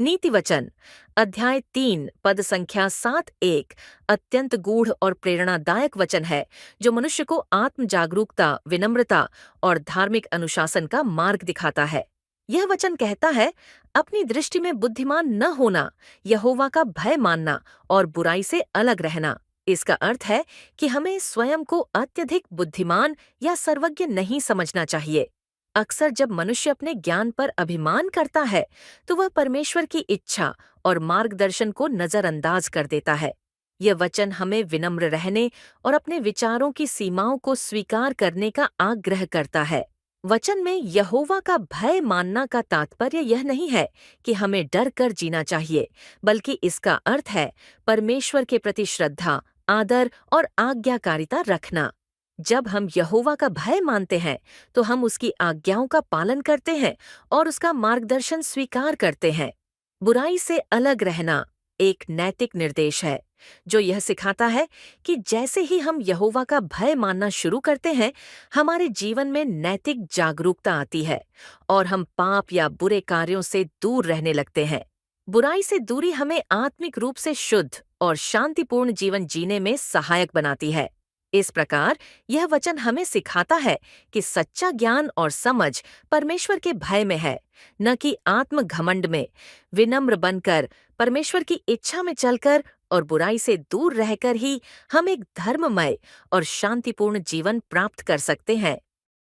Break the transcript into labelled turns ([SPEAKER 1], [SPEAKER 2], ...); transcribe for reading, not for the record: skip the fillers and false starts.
[SPEAKER 1] नीति वचन अध्याय 3 पद संख्या 7 अत्यंत गूढ़ और प्रेरणादायक वचन है जो मनुष्य को आत्म जागरूकता, विनम्रता और धार्मिक अनुशासन का मार्ग दिखाता है। यह वचन कहता है, अपनी दृष्टि में बुद्धिमान न होना, यहोवा का भय मानना और बुराई से अलग रहना। इसका अर्थ है कि हमें स्वयं को अत्यधिक बुद्धिमान या सर्वज्ञ नहीं समझना चाहिए। अक्सर जब मनुष्य अपने ज्ञान पर अभिमान करता है, तो वह परमेश्वर की इच्छा और मार्गदर्शन को नजरअंदाज कर देता है। यह वचन हमें विनम्र रहने और अपने विचारों की सीमाओं को स्वीकार करने का आग्रह करता है। वचन में यहोवा का भय मानना का तात्पर्य यह नहीं है कि हमें डर कर जीना चाहिए, बल्कि इसका अर्थ है परमेश्वर के प्रति श्रद्धा, आदर और आज्ञाकारिता रखना। जब हम यहोवा का भय मानते हैं, तो हम उसकी आज्ञाओं का पालन करते हैं और उसका मार्गदर्शन स्वीकार करते हैं। बुराई से अलग रहना एक नैतिक निर्देश है, जो यह सिखाता है कि जैसे ही हम यहोवा का भय मानना शुरू करते हैं, हमारे जीवन में नैतिक जागरूकता आती है और हम पाप या बुरे कार्यों से दूर रहने लगते हैं। बुराई से दूरी हमें आत्मिक रूप से शुद्ध और शांतिपूर्ण जीवन जीने में सहायक बनाती है। इस प्रकार यह वचन हमें सिखाता है कि सच्चा ज्ञान और समझ परमेश्वर के भय में है, न कि आत्म घमंड में। विनम्र बनकर, परमेश्वर की इच्छा में चलकर और बुराई से दूर रहकर ही हम एक धर्ममय और शांतिपूर्ण जीवन प्राप्त कर सकते हैं।